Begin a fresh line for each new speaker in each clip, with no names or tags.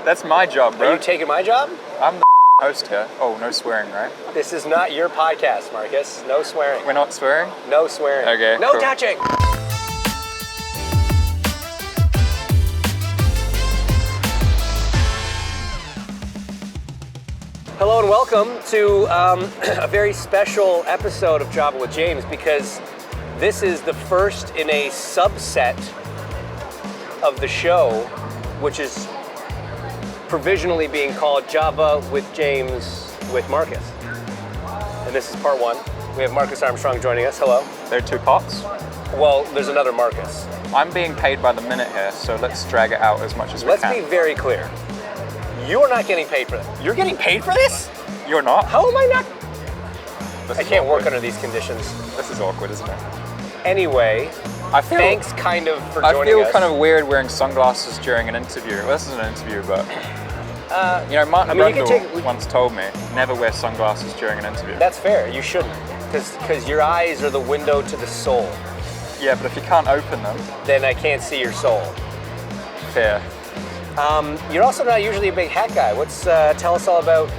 That's my job, bro.
Are you taking my job?
I'm the host here. Oh, no swearing, right?
This is not your podcast, Marcus. No swearing.
We're not swearing?
No swearing.
Okay,
No
cool.
touching. Hello and welcome to a very special episode of Java with James, because this is the first in a subset of the show, which is provisionally being called Java with James with Marcus. And this is part one. We have Marcus Armstrong joining us. Hello.
There are two pots.
Well, there's another Marcus.
I'm being paid by the minute here, so let's drag it out as much as we
Let's
can.
be very clear. You're not getting paid for this. You're getting paid for this?
You're not?
How am I not?
This
I
is
can't
awkward.
work under these conditions.
This is awkward, isn't it?
Anyway,
I feel,
thanks kind of for joining us.
I feel kind of weird wearing sunglasses during an interview. Well, this isn't an interview, but... Martin Brundle once told me, never wear sunglasses during an interview.
That's fair. You shouldn't. Because your eyes are the window to the soul.
Yeah, but if you can't open them...
Then I can't see your soul.
Fair.
You're also not usually a big hat guy. Tell us all about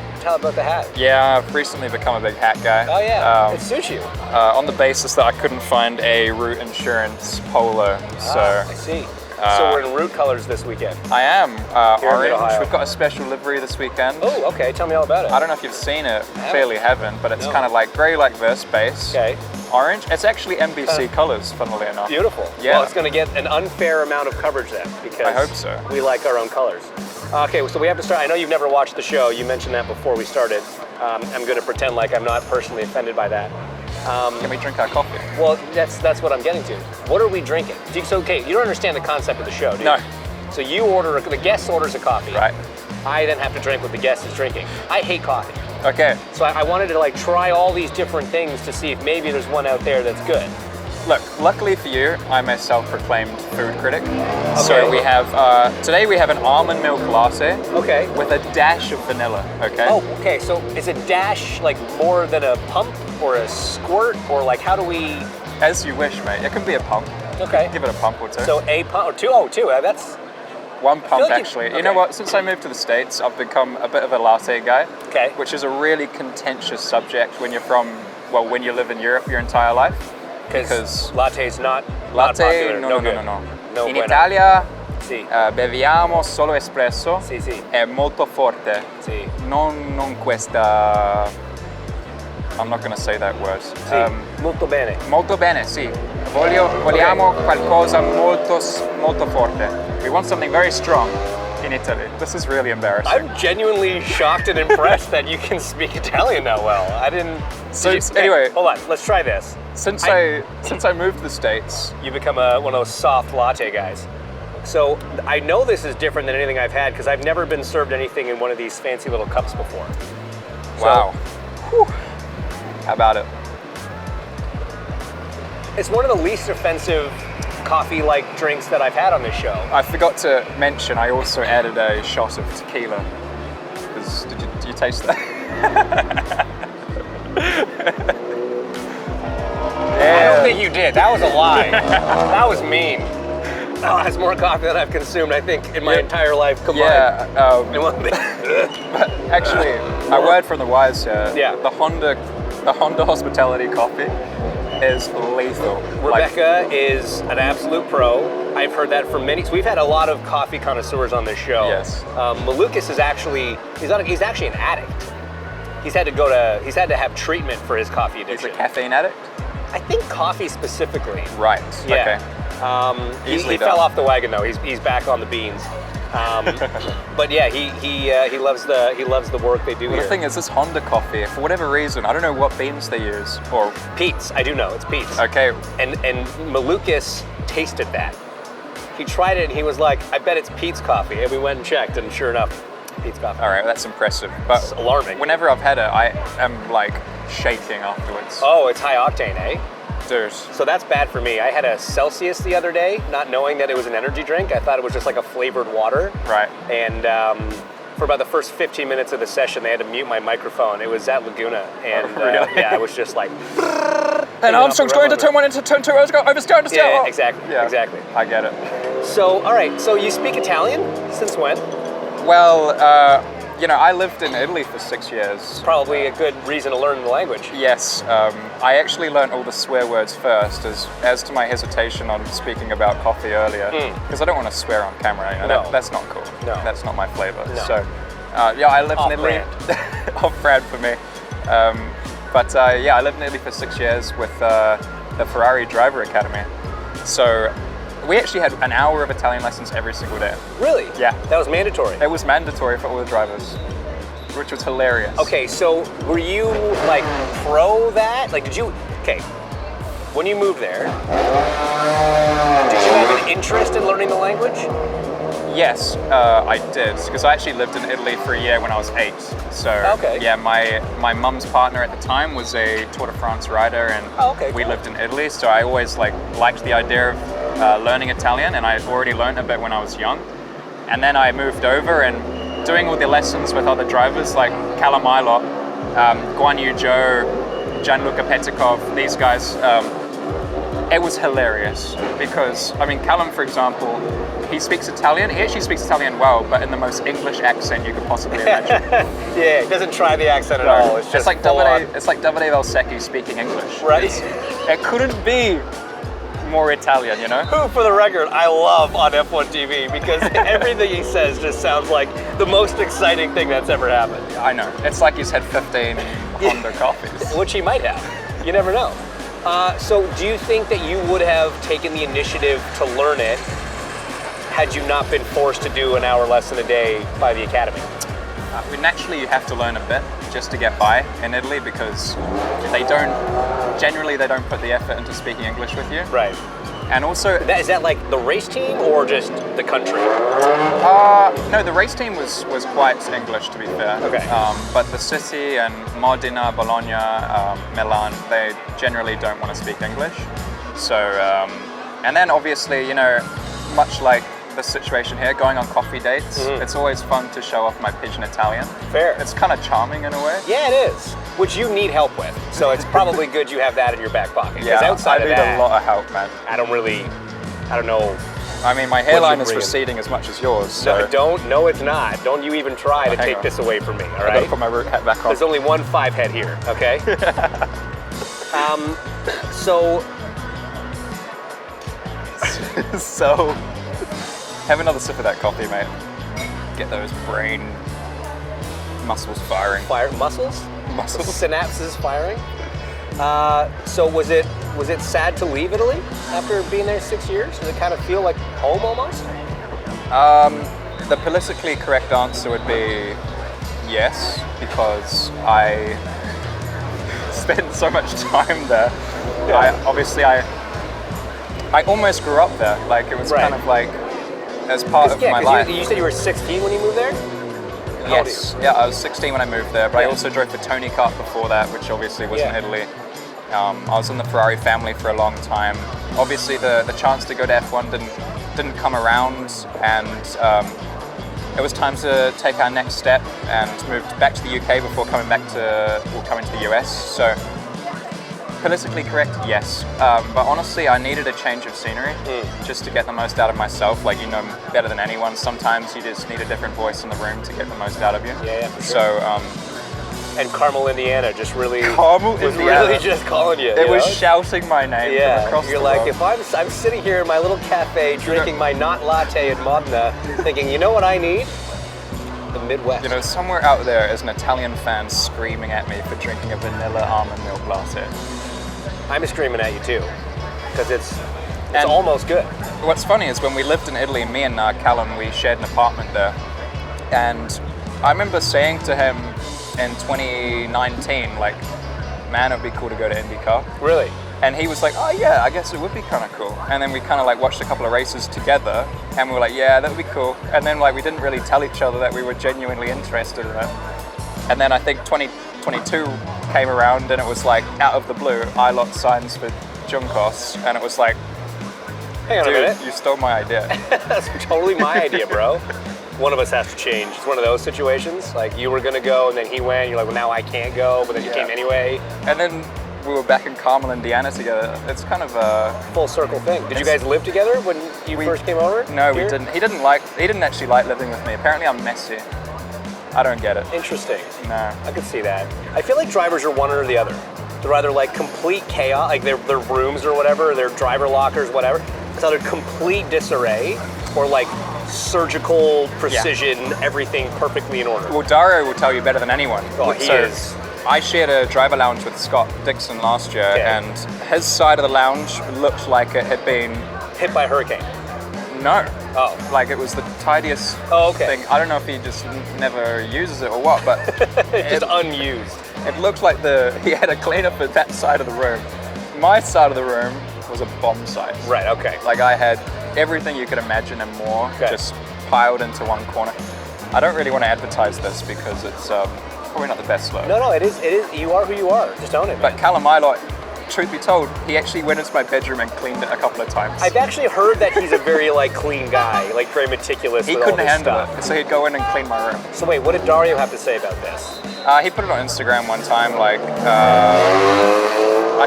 the hat.
Yeah, I've recently become a big hat guy.
Oh yeah, it suits you.
On the basis that I couldn't find a Root Insurance polo, so...
I see. So we're in Root colors this weekend.
I am.
Here in
Orange.
Ohio.
We've got a special livery this weekend.
Oh, okay. Tell me all about it.
I don't know if you've seen it. Clearly haven't, but it's kind of like grey like this base.
Okay.
Orange. It's actually NBC colors, funnily enough.
Beautiful.
Yeah.
Well, it's going to get an unfair amount of coverage then, because
I hope so.
We like our own colors. Okay, so we have to start. I know you've never watched the show. You mentioned that before we started. I'm going to pretend like I'm not personally offended by that.
Can we drink our coffee?
Well, that's what I'm getting to. What are we drinking? Okay, you don't understand the concept of the show, do you?
No.
So the guest orders a coffee.
Right.
I then have to drink what the guest is drinking. I hate coffee.
Okay.
So I wanted to try all these different things to see if maybe there's one out there that's good.
Look, luckily for you, I'm a self-proclaimed food critic.
Okay.
So we have, today we have an almond milk latte.
Okay.
With a dash of vanilla, okay?
Oh, okay. So is a dash more than a pump or a squirt, or how do we?
As you wish, mate. It can be a pump.
Okay.
Give it a pump or two.
So a pump or two? Oh, two. That's
one pump,
like
actually. You know what? Since I moved to the States, I've become a bit of a latte guy.
Okay.
Which is a really contentious subject when when you live in Europe your entire life.
Because latte's not
latte,
popular.
no. In Italia,
sì.
Beviamo solo espresso.
Sì, sì.
È molto forte.
Sì.
Non questa... I'm not going to say that word.
Sì. Molto bene.
Molto bene, sì. Vogliamo qualcosa molto forte. We want something very strong in Italy. This is really embarrassing.
I'm genuinely shocked and impressed that you can speak Italian that well. I didn't.
Anyway,
hold on. Let's try this.
Since I moved to the States,
you become one of those soft latte guys. So I know this is different than anything I've had, because I've never been served anything in one of these fancy little cups before.
Wow. How about it?
It's one of the least offensive coffee-like drinks that I've had on this show.
I forgot to mention I also added a shot of tequila. Did you taste that?
I don't think you did. That was a lie. That was mean. Oh, that's more coffee than I've consumed, I think, in my entire life combined.
Yeah.
But
actually, a word from the wise here.
Yeah.
The Honda hospitality coffee is lethal.
Rebecca is an absolute pro. I've heard that from many. So we've had a lot of coffee connoisseurs on this show.
Yes.
Malukas is actually he's actually an addict. He's had to have treatment for his coffee addiction.
He's a caffeine addict?
I think coffee specifically.
Right.
Yeah.
Okay.
He fell off the wagon though. He's back on the beans. But yeah, he loves the work they do
Well,
here.
the thing is, this Honda coffee, for whatever reason, I don't know what beans they use, or
Pete's. I do know it's Pete's.
Okay.
And Malukas tasted that. He tried it and he was like, "I bet it's Pete's coffee." And we went and checked, and sure enough, Pete's coffee.
All right, that's impressive. But
it's alarming.
Whenever I've had it, I am shaking afterwards.
Oh, it's high octane, eh?
Dude.
So that's bad for me. I had a Celsius the other day, not knowing that it was an energy drink. I thought it was just like a flavored water.
Right.
And for about the first 15 minutes of the session, they had to mute my microphone. It was at Laguna, and
really?
yeah, I was just like.
And Armstrong's going to turn one into turn two, oversteer, understeer.
Yeah, exactly.
Yeah,
exactly.
I get it.
So, all right. So you speak Italian? Since when?
Well, I lived in Italy for 6 years.
Probably a good reason to learn the language.
Yes, I actually learned all the swear words first, as to my hesitation on speaking about coffee earlier, because I don't want to swear on camera. That's not cool. No. That's not my flavor. No. So, I lived in Italy. Off brand for me. I lived in Italy for 6 years with the Ferrari Driver Academy. So we actually had an hour of Italian lessons every single day.
Really?
Yeah.
That was mandatory?
It was mandatory for all the drivers, which was hilarious.
Okay, so were you like pro that? Like, when you moved there, did you have an interest in learning the language?
Yes, I did, because I actually lived in Italy for a year when I was 8. So, yeah, my mum's partner at the time was a Tour de France rider, and we lived in Italy, so I always liked the idea of learning Italian, and I had already learned a bit when I was young. And then I moved over, and doing all the lessons with other drivers like Callum Ilott, Guan Yu Zhou, Gianluca Petikov, these guys, it was hilarious because, Callum, for example, he speaks Italian. He actually speaks Italian well, but in the most English accent you could possibly imagine.
Yeah, he doesn't try the accent at all. It's
like Davide Valsecchi speaking English.
Right.
It couldn't be more Italian,
Who, for the record, I love on F1 TV because everything he says just sounds like the most exciting thing that's ever happened.
I know. It's like he's had 15 Honda coffees.
Which he might have. You never know. So do you think that you would have taken the initiative to learn it had you not been forced to do an hour lesson a day by the academy?
Naturally, you have to learn a bit just to get by in Italy because they don't put the effort into speaking English with you.
Right.
And also...
Is that like the race team or just the country?
No, the race team was quite English, to be fair.
Okay.
But the city and Modena, Bologna, Milan, they generally don't want to speak English. So, and then obviously, much like the situation here, going on coffee dates, it's always fun to show off my pidgin Italian.
Fair.
It's kind of charming in a way.
Yeah, it is. Which you need help with. So it's probably good you have that in your back pocket.
Yeah,
outside
I need a lot of help, man.
I don't know.
My hairline is receding as much as yours. So.
No, it's not. Don't you even try to take this away from me, all right?
I gotta put my root hat back on.
There's only one 5 head here, okay?
So, have another sip of that coffee, mate. Get those brain muscles firing.
Muscles?
Muscles.
Synapses firing. So was it sad to leave Italy after being there 6 years? Does it kind of feel like home almost?
The politically correct answer would be yes, because I spent so much time there. Yeah. I almost grew up there. Like it was kind of like as part of my life.
You said you were 16 when you moved there?
Yes. Yeah, I was 16 when I moved there, but I also drove for Tony Kart before that, which obviously was in Italy. I was in the Ferrari family for a long time. Obviously, the chance to go to F1 didn't come around, and it was time to take our next step and moved back to the UK before coming to the US. So. Politically correct, yes. But honestly, I needed a change of scenery just to get the most out of myself. Like, better than anyone. Sometimes you just need a different voice in the room to get the most out of you.
Yeah, for sure.
So,
and Carmel, Indiana, just really just calling you.
It was shouting my name from across the road.
You're like, if I'm sitting here in my little cafe drinking my not latte in Modena, thinking, you know what I need? The Midwest.
Somewhere out there is an Italian fan screaming at me for drinking a vanilla almond milk latte.
I'm screaming at you too, because it's almost good.
What's funny is when we lived in Italy, me and Callum, we shared an apartment there, and I remember saying to him in 2019, like, man, it'd be cool to go to IndyCar.
Really?
And he was like, oh yeah, I guess it would be kind of cool. And then we kind of watched a couple of races together, and we were like, yeah, that would be cool. And then we didn't really tell each other that we were genuinely interested in it. And then I think 2022 came around, and it was like, out of the blue, Ilott signs for Juncos, and it was like,
hang on a minute.
You stole my idea.
That's totally my idea, bro. One of us has to change. It's one of those situations, like you were gonna go, and then he went, you're like, well, now I can't go, but then you came anyway.
And then we were back in Carmel, Indiana together. It's kind of a
full circle thing. Did you guys live together when you first came over?
No, we didn't. He didn't actually like living with me. Apparently I'm messy. I don't get it.
Interesting.
No.
I could see that. I feel like drivers are one or the other. They're either like complete chaos, like their rooms or whatever, their driver lockers, whatever. It's either complete disarray or like surgical precision, everything perfectly in order.
Well, Dario will tell you better than anyone.
Oh, he is.
I shared a driver lounge with Scott Dixon last year, and his side of the lounge looked like it had been
hit by a hurricane.
No.
Oh.
Like it was the tidiest thing. I don't know if he just never uses it or what, but
it's just unused.
It looked like he had a cleanup at that side of the room. My side of the room was a bomb site.
Right, okay.
Like I had everything you could imagine and more just piled into one corner. I don't really want to advertise this because it's probably not the best look.
No, it is. You are who you are. Just own it, man.
But Callum Ilott, truth be told, he actually went into my bedroom and cleaned it a couple of times.
I've actually heard that he's a very clean guy, like very meticulous.
He
with
couldn't
all this
handle
stuff.
it, so he'd go in and clean my room.
So wait, what did Dario have to say about this?
He put it on Instagram one time, I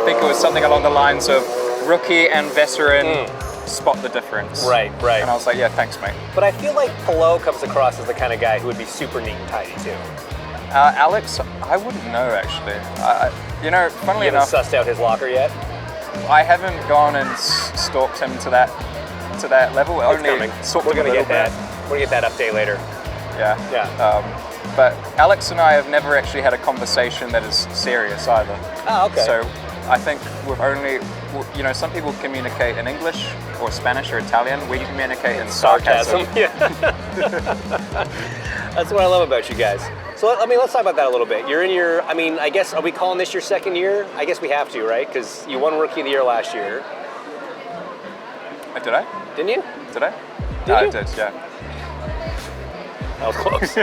think it was something along the lines of rookie and veteran, spot the difference.
Right.
And I was like, yeah, thanks, mate.
But I feel like Pelot comes across as the kind of guy who would be super neat and tidy too.
Alex, I wouldn't know actually. Funnily enough,
you haven't sussed out his locker yet?
I haven't gone and stalked him to that level.
We're gonna get that. We're gonna get that update later.
Yeah. But Alex and I have never actually had a conversation that is serious either.
Oh, okay.
So I think we've only, some people communicate in English or Spanish or Italian. We communicate in sarcasm.
Yeah. That's what I love about you guys. So let's talk about that a little bit. You're in your, I guess, are we calling this your second year? I guess we have to, right? Because you won Rookie of the Year last year.
Did I?
Didn't you?
Did I?
Did you?
I did, yeah.
That was close.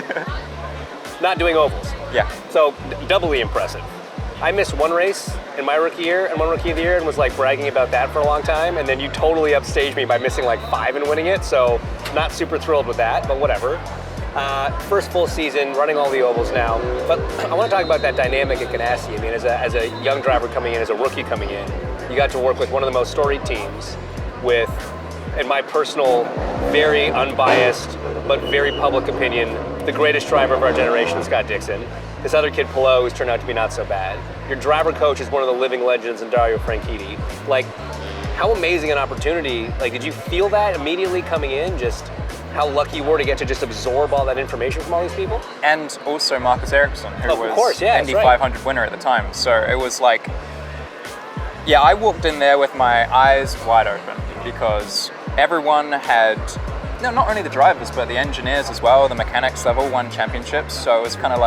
Not doing ovals.
Yeah.
So doubly impressive. I missed one race in my rookie year and one Rookie of the Year and was bragging about that for a long time, and then you totally upstaged me by missing 5 and winning it, so not super thrilled with that, but whatever. First full season, running all the ovals now, but I want to talk about that dynamic at Ganassi. As a young driver coming in, as a rookie coming in, you got to work with one of the most storied teams with, in my personal, very unbiased, but very public opinion, the greatest driver of our generation, Scott Dixon. This other kid, Pelot, who's turned out to be not so bad. Your driver coach is one of the living legends in Dario Franchitti. How amazing an opportunity. Did you feel that immediately coming in? Just how lucky you were to get to just absorb all that information from all these people?
And also Marcus Ericsson, who was Indy 500 winner at the time. So it was I walked in there with my eyes wide open because everyone had, not only the drivers, but the engineers as well, the mechanics level, won championships. So it was kind of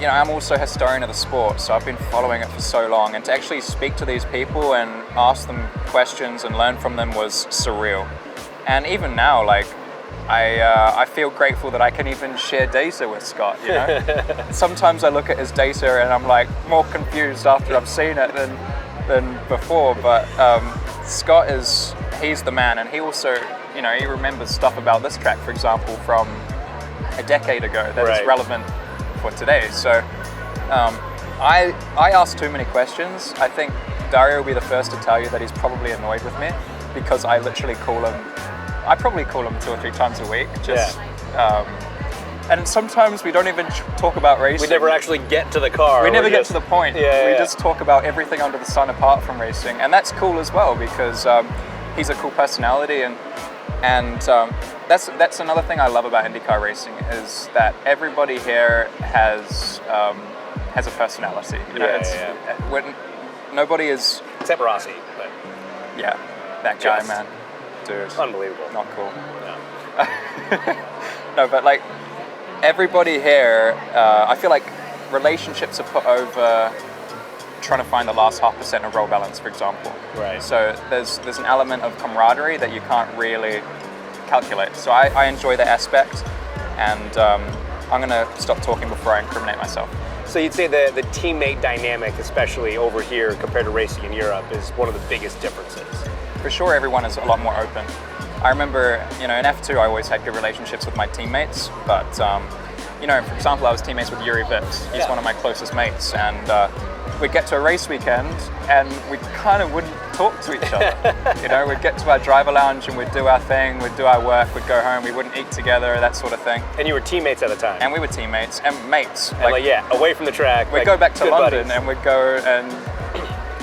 I'm also a historian of the sport, so I've been following it for so long, and to actually speak to these people and ask them questions and learn from them was surreal. And even now, I feel grateful that I can even share data with Scott, Sometimes I look at his data and I'm more confused after I've seen it than before, but Scott he's the man, and he also, he remembers stuff about this track, for example, from a decade ago that is relevant for today. So I ask too many questions. I think Dario will be the first to tell you that he's probably annoyed with me because I literally probably call him 2 or 3 times a week. And sometimes we don't even talk about racing.
We never actually get to the car.
We never get to the point. We just talk about everything under the sun apart from racing. And that's cool as well because he's a cool personality, and that's another thing I love about IndyCar racing is that everybody here has a personality. When nobody is,
except Rossi. But
that guy, man, dude,
unbelievable.
Not cool.
No,
no, but everybody here, I feel like relationships are put over trying to find the last 0.5% of roll balance, for example.
Right.
So there's an element of camaraderie that you can't really calculate. So I enjoy that aspect, and I'm going to stop talking before I incriminate myself.
So you'd say the teammate dynamic, especially over here compared to racing in Europe, is one of the biggest differences.
For sure, everyone is a lot more open. I remember, in F2, I always had good relationships with my teammates, but, for example, I was teammates with Yuri Vips. He's one of my closest mates, and we'd get to a race weekend and we kind of wouldn't talk to each other. You know, we'd get to our driver lounge and we'd do our thing, we'd do our work, we'd go home, we wouldn't eat together, that sort of thing.
And you were teammates at the time?
And we were teammates and mates.
And away from the track.
We'd go back to London
buddies.
and we'd go and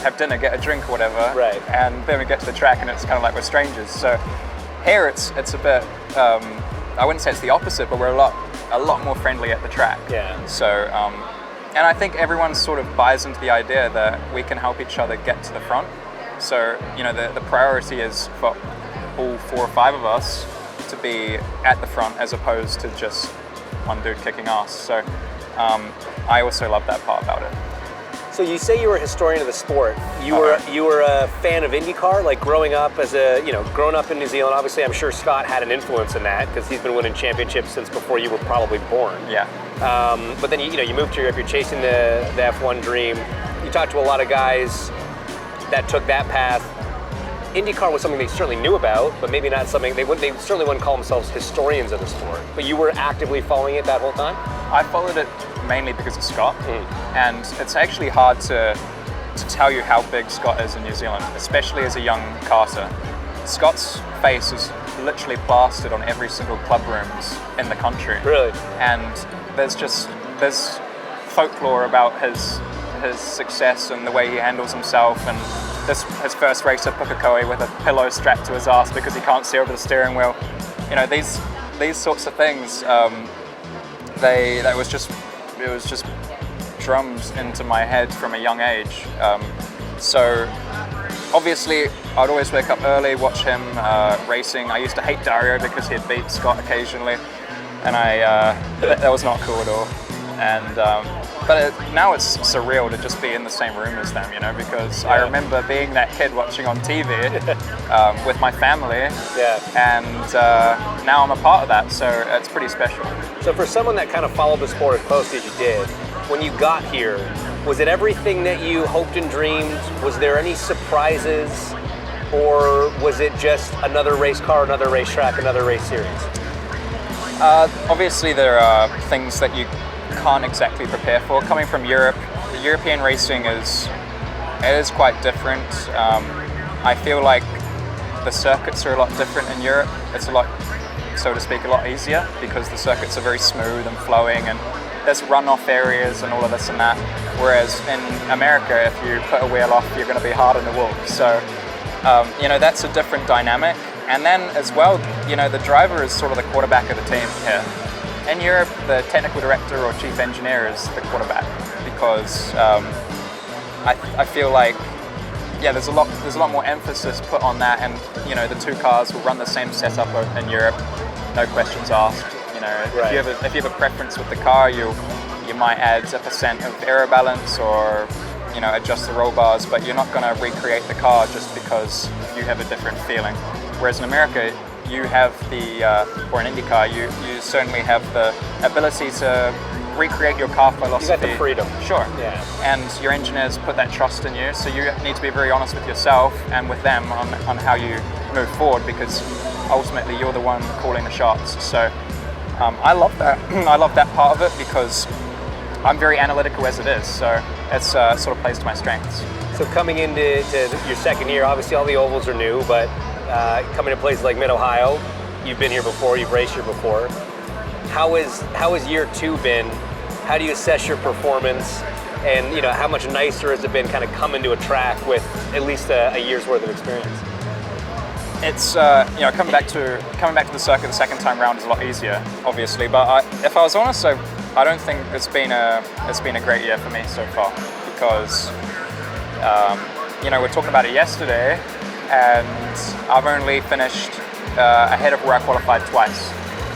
have dinner, get a drink or whatever.
Right.
And then we get to the track and it's kind of like we're strangers. So here it's a bit, I wouldn't say it's the opposite, but we're a lot more friendly at the track.
Yeah.
So, and I think everyone sort of buys into the idea that we can help each other get to the front. So, you know, the priority is for all 4 or 5 of us to be at the front as opposed to just one dude kicking ass. So I also love that part about it.
So you say you were a historian of the sport. You were a fan of IndyCar, like growing up growing up in New Zealand. Obviously, I'm sure Scott had an influence in that because he's been winning championships since before you were probably born.
Yeah.
But then you moved to Europe. You're chasing the F1 dream. You talked to a lot of guys that took that path. IndyCar was something they certainly knew about, but maybe not something they certainly wouldn't call themselves historians of the sport. But you were actively following it that whole time?
I followed it mainly because of Scott, and it's actually hard to tell you how big Scott is in New Zealand, especially as a young karter. Scott's face is literally plastered on every single club rooms in the country.
Really?
And there's folklore about his success and the way he handles himself, and his first race at Pukekohe with a pillow strapped to his ass because he can't see over the steering wheel. You know, these sorts of things. It was just drummed into my head from a young age. So obviously I'd always wake up early, watch him racing. I used to hate Dario because he'd beat Scott occasionally, and that was not cool at all. And but now it's surreal to just be in the same room as them, you know, because I remember being that kid watching on TV with my family, and now I'm a part of that, so it's pretty special.
So for someone that kind of followed the sport as closely as you did, when you got here, was it everything that you hoped and dreamed? Was there any surprises, or was it just another race car, another racetrack, another race series?
Obviously there are things that you can't exactly prepare for. Coming from Europe, the European racing is quite different. I feel like the circuits are a lot different in Europe. It's a lot, so to speak, a lot easier because the circuits are very smooth and flowing, and there's runoff areas and all of this and that. Whereas in America, if you put a wheel off, you're going to be hard on the wall. So, you know, that's a different dynamic. And then as well, you know, the driver is sort of the quarterback of the team here. In Europe, the technical director or chief engineer is the quarterback because I feel like, there's a lot more emphasis put on that, and you know, the 2 cars will run the same setup in Europe, no questions asked. You know, if you have a preference with the car, you might add 1% of aero balance or, you know, adjust the roll bars, but you're not going to recreate the car just because you have a different feeling. Whereas in America, you have or in IndyCar, you certainly have the ability to recreate your car philosophy.
You got the freedom.
Sure.
Yeah.
And your engineers put that trust in you, so you need to be very honest with yourself and with them on how you move forward, because ultimately you're the one calling the shots. So I love that. I love that part of it because I'm very analytical as it is, so it's sort of plays to my strengths.
So coming into your second year, obviously all the ovals are new, but coming to places like Mid-Ohio, you've been here before, you've raced here before. How has year 2 been? How do you assess your performance? And you know, how much nicer has it been kind of coming to a track with at least a year's worth of experience?
It's you know, coming back to the circuit the second time round is a lot easier, obviously. But if I was honest, I don't think it's been a great year for me so far, because you know, we're talking about it yesterday, and I've only finished ahead of where I qualified twice,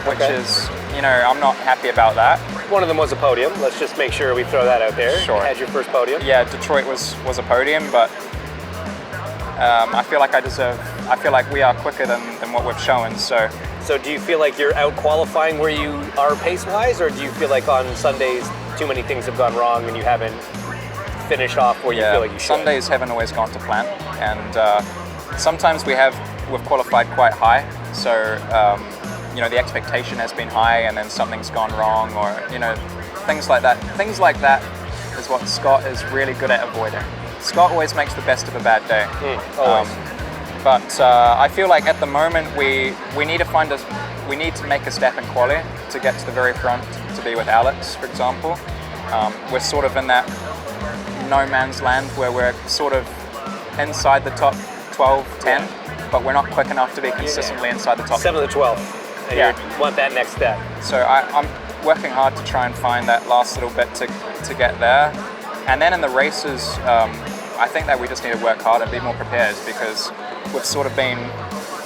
which is, you know, I'm not happy about that.
One of them was a podium. Let's just make sure we throw that out there.
Sure.
You had your first podium.
Yeah, Detroit was a podium, but I feel like we are quicker than what we've shown. So
do you feel like you're out qualifying where you are pace-wise, or do you feel like on Sundays too many things have gone wrong and you haven't finished off where you feel like you should?
Sundays haven't always gone to plan, and sometimes we've qualified quite high. So you know, the expectation has been high, and then something's gone wrong, or you know, things like that. Things like that is what Scott is really good at avoiding. Scott always makes the best of a bad day.
Always.
But I feel like at the moment we need to make a step in quali to get to the very front to be with Alex, for example. We're sort of in that no man's land where we're sort of inside the top 12, 10, but we're not quick enough to be consistently inside the top
7 to 12. And you want that next step.
So I'm working hard to try and find that last little bit to get there. And then in the races, I think that we just need to work hard and be more prepared, because we've sort of been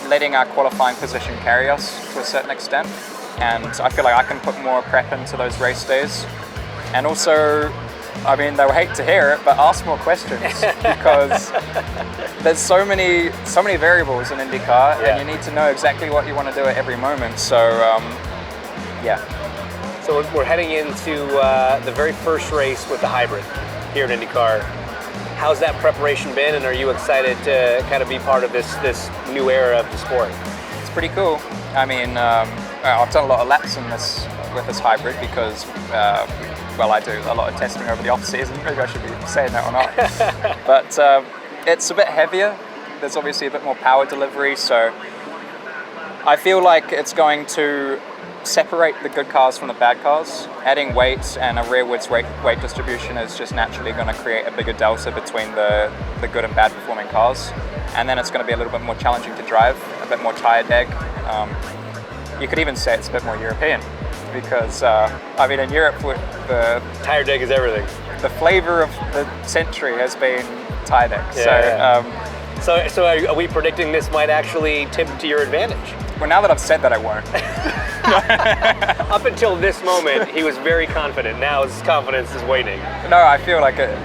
letting our qualifying position carry us to a certain extent. And I feel like I can put more prep into those race days. And also, I mean, they'll hate to hear it, but ask more questions, because there's so many variables in IndyCar, and you need to know exactly what you want to do at every moment. So,
So we're heading into the very first race with the hybrid here at IndyCar. How's that preparation been, and are you excited to kind of be part of this new era of the sport?
It's pretty cool. I mean, I've done a lot of laps with this hybrid because, I do a lot of testing over the off season. Maybe I should be saying that or not. But it's a bit heavier. There's obviously a bit more power delivery, so I feel like it's going to separate the good cars from the bad cars. Adding weight and a rearwards weight distribution is just naturally going to create a bigger delta between the good and bad performing cars. And then it's going to be a little bit more challenging to drive, a bit more tire deg. You could even say it's a bit more European, because I mean, in Europe, the
tire deg is everything.
The flavor of the century has been tire deg.
So are we predicting this might actually tip to your advantage?
Well, now that I've said that, I won't.
Up until this moment, he was very confident. Now his confidence is waning.
No, I feel like it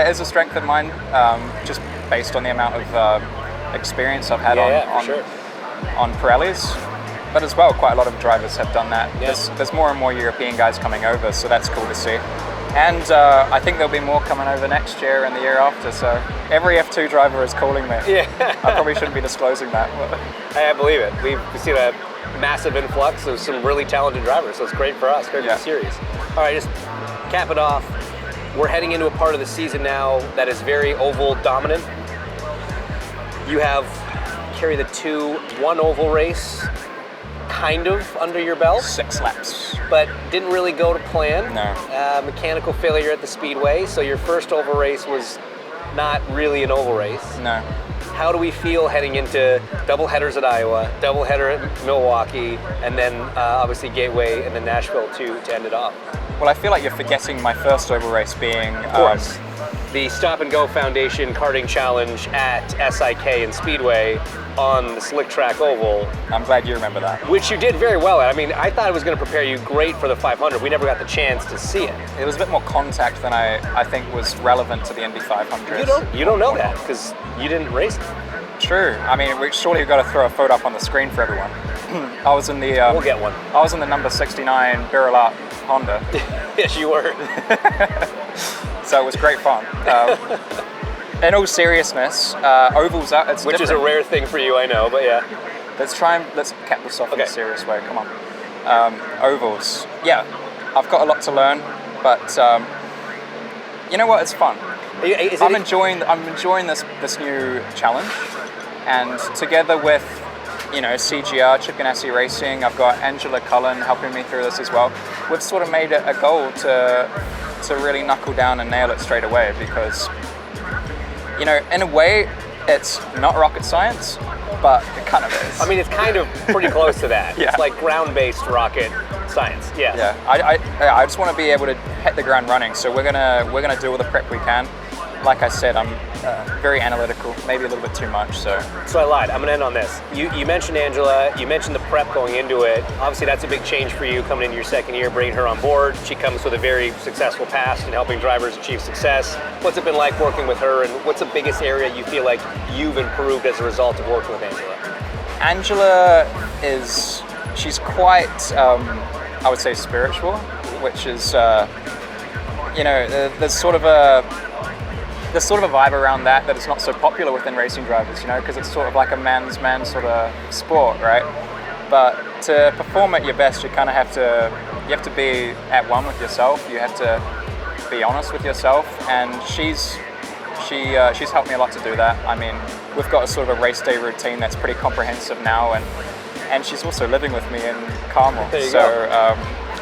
is a strength of mine, just based on the amount of experience I've had on Pirellis. But as well, quite a lot of drivers have done that.
Yeah.
There's more and more European guys coming over, so that's cool to see. And I think there'll be more coming over next year and the year after, so every F2 driver is calling me.
Yeah.
I probably shouldn't be disclosing that.
I believe it. We've seen a massive influx of some really talented drivers, so it's great for us, great for the series. All right, just cap it off. We're heading into a part of the season now that is very oval dominant. You have carry the 2-1 oval race kind of under your belt.
6 laps.
But didn't really go to plan.
No.
Mechanical failure at the speedway, so your first oval race was not really an oval race.
No.
How do we feel heading into double headers at Iowa, double header at Milwaukee, and then obviously Gateway and then Nashville to end it off?
Well, I feel like you're forgetting my first oval race being...
Of course. The Stop and Go Foundation Karting Challenge at SIK and Speedway on the Slick Track Oval.
I'm glad you remember that.
Which you did very well at. I mean, I thought it was going to prepare you great for the 500. We never got the chance to see it.
It was a bit more contact than I think was relevant to the Indy 500.
You don't know that because you didn't race it.
True. I mean, surely you've got to throw a photo up on the screen for everyone. I was in the...
we'll get one.
I was in the number 69 Barrel Up Honda.
Yes, you were.
So it was great fun. In all seriousness, ovals out. It's
which
different.
Is a rare thing for you, I know, but yeah.
Let's cap this off in a serious way. Come on. Ovals. Yeah, I've got a lot to learn, but you know what? It's fun. I'm enjoying this new challenge, and together with CGR, Chip Ganassi Racing, I've got Angela Cullen helping me through this as well. We've sort of made it a goal to really knuckle down and nail it straight away, because in a way it's not rocket science, but it kind of is.
I mean, it's kind of pretty close to that.
Yeah.
It's like ground-based rocket science. Yeah.
Yeah. I just want to be able to hit the ground running, so we're gonna do all the prep we can. Like I said, I'm very analytical, maybe a little bit too much. So
I lied. I'm gonna end on this. You mentioned Angela. You mentioned the prep going into it. Obviously, that's a big change for you coming into your second year, bringing her on board. She comes with a very successful past in helping drivers achieve success. What's it been like working with her, and what's the biggest area you feel like you've improved as a result of working with Angela?
Angela she's quite, I would say, spiritual, which is, there's sort of a vibe around that is not so popular within racing drivers, because it's sort of like a man's man sort of sport, right? But to perform at your best, you kind of have to be at one with yourself. You have to be honest with yourself, and she's helped me a lot to do that. I mean, we've got a sort of a race day routine that's pretty comprehensive now, and she's also living with me in Carmel,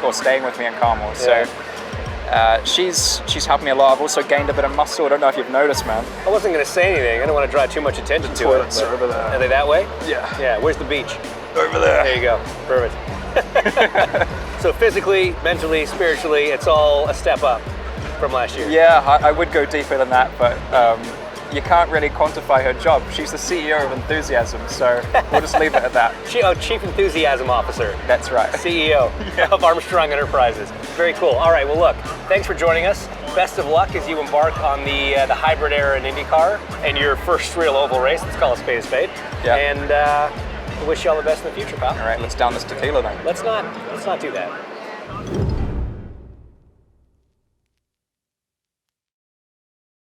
or staying with me in Carmel.
Yeah.
So she's helped me a lot. I've also gained a bit of muscle. I don't know if you've noticed, man.
I wasn't going to say anything. I don't want to draw too much attention to it.
Toilets are over there.
Are they that way?
Yeah.
Yeah. Where's the beach?
Over there.
There you go. Perfect. So physically, mentally, spiritually, it's all a step up from last year.
Yeah, I would go deeper than that, but you can't really quantify her job. She's the CEO of Enthusiasm, so we'll just leave it at that.
Chief Enthusiasm Officer.
That's right.
CEO of Armstrong Enterprises. Very cool. All right, well look, thanks for joining us. Best of luck as you embark on the hybrid era in IndyCar and your first real oval race. Let's call a spade.
Yeah.
And wish you all the best in the future, pal.
All right, let's down this tequila then.
Let's not do that.